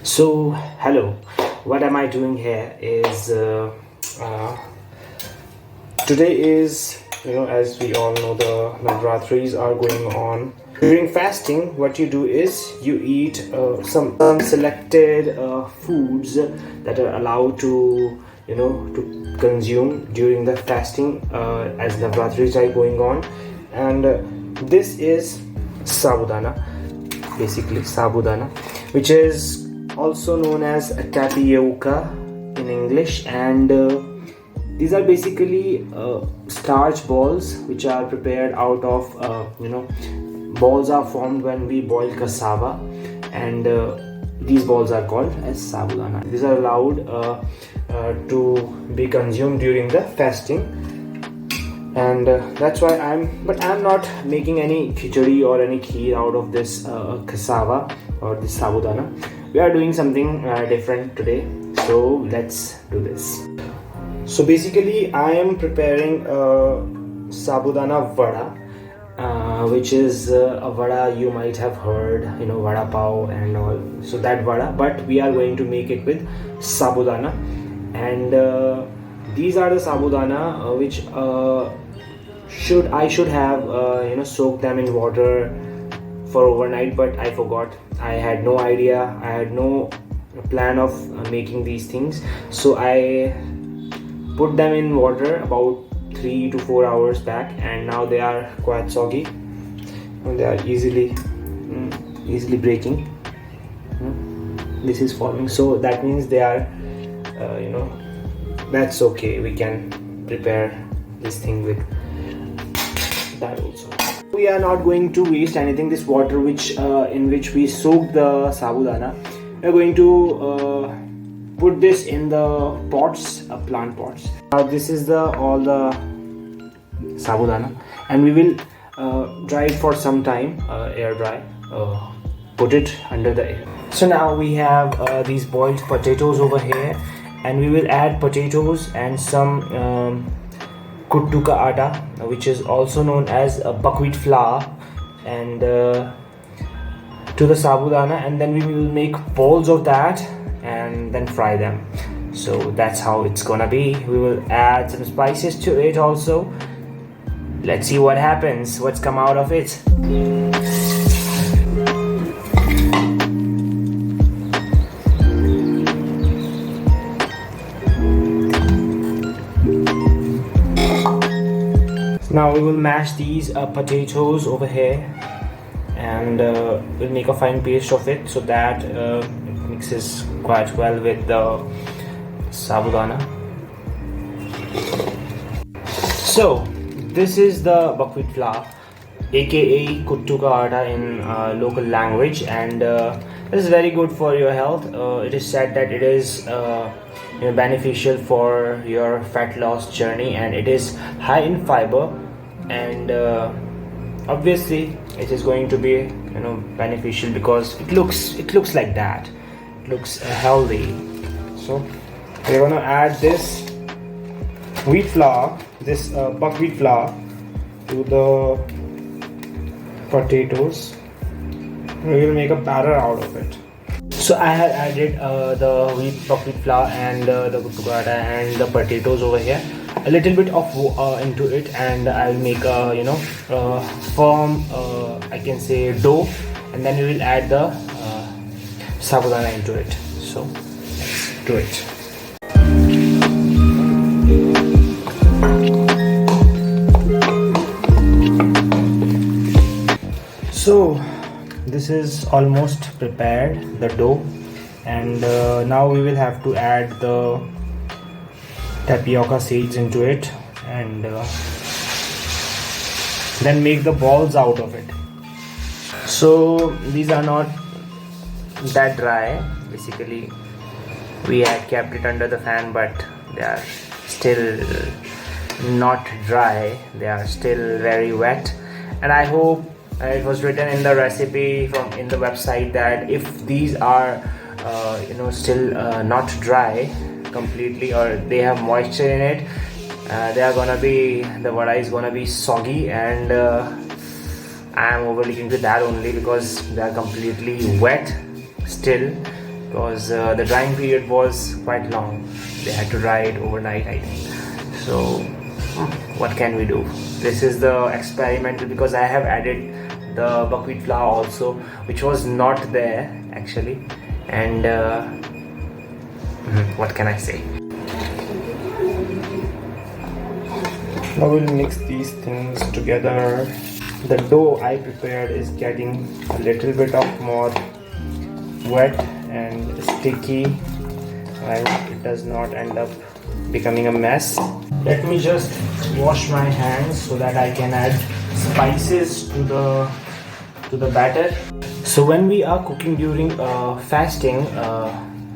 So, hello. What am I doing here is uh, today is, as we all know, the Navratris are going on. During fasting, what you do is you eat some selected foods that are allowed to consume during the fasting as Navratris are going on, and this is Sabudana, basically Sabudana, which is also known as tapioca in English, and these are basically starch balls which are prepared out of balls are formed when we boil cassava, and these balls are called as sabudana. These are allowed to be consumed during the fasting, and that's why I'm not making any khichdi or any kheer out of this cassava or this sabudana. We are doing something different today, so let's do this. So basically I am preparing sabudana vada, which is a vada you might have heard, vada pav and all, so that vada, but we are going to make it with sabudana, and these are the sabudana which I should have soaked them in water for overnight, but I forgot. I had no idea, I had no plan of making these things, so I put them in water about 3 to 4 hours back, and now they are quite soggy and they are easily breaking. This is forming, so that means they are that's okay, we can prepare this thing with that also. We are not going to waste anything. This water which in which we soak the sabudana, we are going to put this in the pots, plant pots. Now this is all the sabudana, and we will dry it for some time, air dry, put it under the air. So now we have these boiled potatoes over here, and we will add potatoes and some kuttu ka atta, which is also known as buckwheat flour, and to the sabudana, and then we will make balls of that and then fry them. So that's how it's gonna be. We will add some spices to it also. Let's see what happens, what's come out of it. Now we will mash these potatoes over here, and we'll make a fine paste of it so that it mixes quite well with the sabudana. So this is the buckwheat flour, aka kuttu ka atta in local language, and this is very good for your health. It is said that it is beneficial for your fat loss journey, and it is high in fiber, and obviously it is going to be beneficial because it looks like that. It looks healthy. So we're gonna add this wheat flour, this buckwheat flour, to the potatoes. We will make a batter out of it. So I have added the buckwheat flour and the kuttu ka atta and the potatoes over here, a little bit of into it, and I'll make a firm I can say dough, and then we will add the sabudana into it. So let's do it. So this is almost prepared, the dough, and now we will have to add the tapioca seeds into it, and then make the balls out of it. So these are not that dry. Basically we had kept it under the fan, but they are still not dry, they are still very wet, and I hope it was written in the recipe in the website that if these are still not dry completely, or they have moisture in it, the vada is gonna be soggy, and I am overlooking to that only because they are completely wet still, because the drying period was quite long. They had to dry it overnight, I think. So what can we do? This is the experimental, because I have added the buckwheat flour also, which was not there actually. And what can I say? Now we'll mix these things together. The dough I prepared is getting a little bit of more wet and sticky, and it does not end up becoming a mess. Let me just wash my hands so that I can add spices to the batter. So when we are cooking during fasting,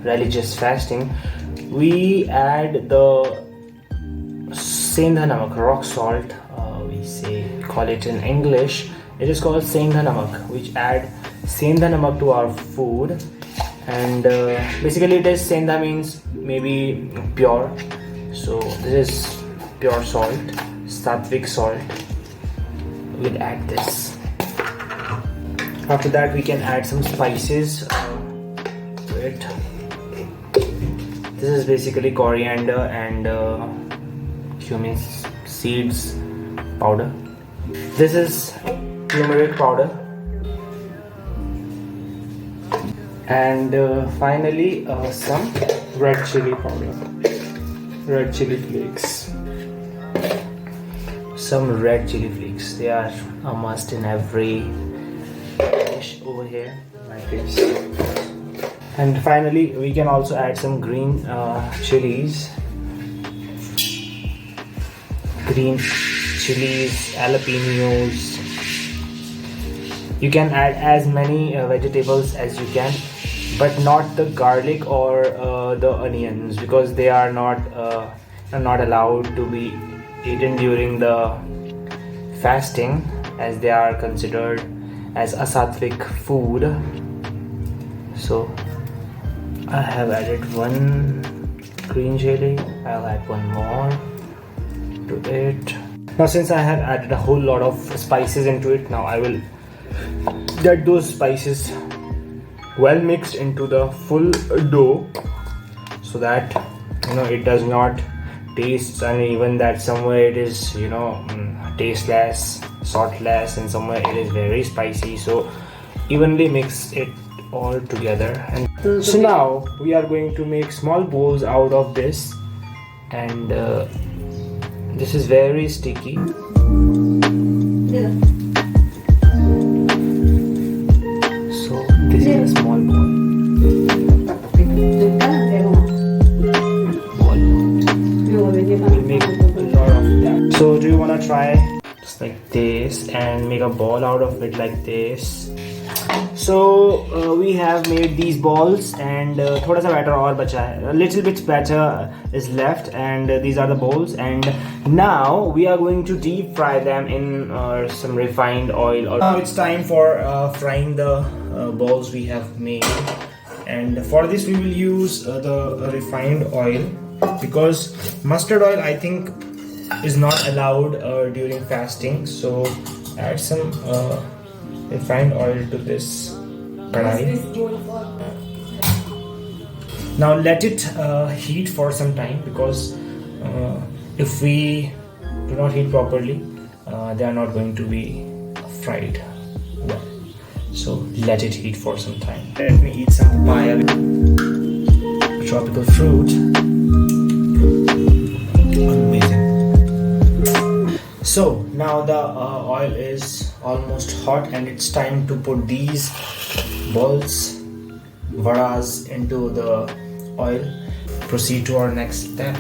religious fasting, we add the sendha namak, rock salt. Call it in English. It is called sendha namak. We add sendha namak to our food, and basically it is sendha means maybe pure. So this is pure salt, Satvik salt. We'll add this. After that, we can add some spices to it. This is basically coriander and cumin seeds powder. This is turmeric powder, and finally some red chili powder, red chili flakes. Some red chili flakes. They are a must in every dish over here. My face. And finally, we can also add some green chilies. Green chilies, jalapenos. You can add as many vegetables as you can, but not the garlic or the onions, because they are not allowed to be eaten during the fasting, as they are considered as a sattvic food. So I have added one green chili. I'll add one more to it. Now since I have added a whole lot of spices into it, now I will get those spices well mixed into the full dough, so that it does not taste uneven, that somewhere it is tasteless, saltless, and somewhere it is very spicy. So evenly mix it all together. And so now we are going to make small bowls out of this, and this is very sticky. So this is a small ball. We'll make a lot of that. So do you want to try just like this and make a ball out of it like this? So we have made these balls, and thoda sa batter aur bacha hai. A little bit batter is left, and these are the balls. And now we are going to deep fry them in some refined oil. Now it's time for frying the balls we have made, and for this we will use the refined oil, because mustard oil I think is not allowed during fasting. So add some refined oil to this kadai. Now let it heat for some time, because if we do not heat properly, they are not going to be fried well. So let it heat for some time. Let me eat some papaya, tropical fruit. Amazing. So now the oil is almost hot, and it's time to put these balls, vadas, into the oil. Proceed to our next step.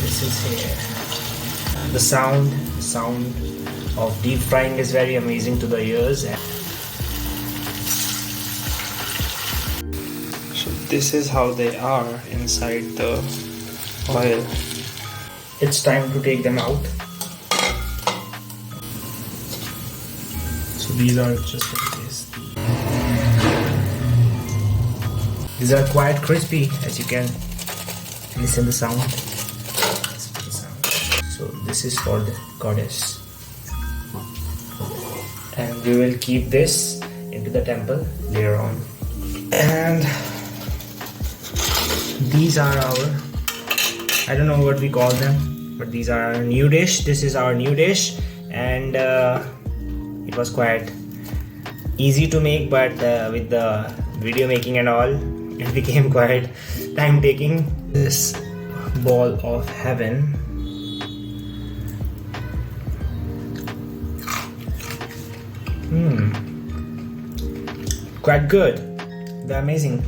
This is here. The sound of deep frying is very amazing to the ears. So this is how they are inside the oil. It's time to take them out. So these are just like this. These are quite crispy, as you can listen the sound. So this is for the goddess, and we will keep this in into the temple later on. And these are our, I don't know what we call them, but these are our new dish. This is our new dish, and it was quite easy to make, but with the video making and all, it became quite time taking. This ball of heaven. Quite good. They're amazing.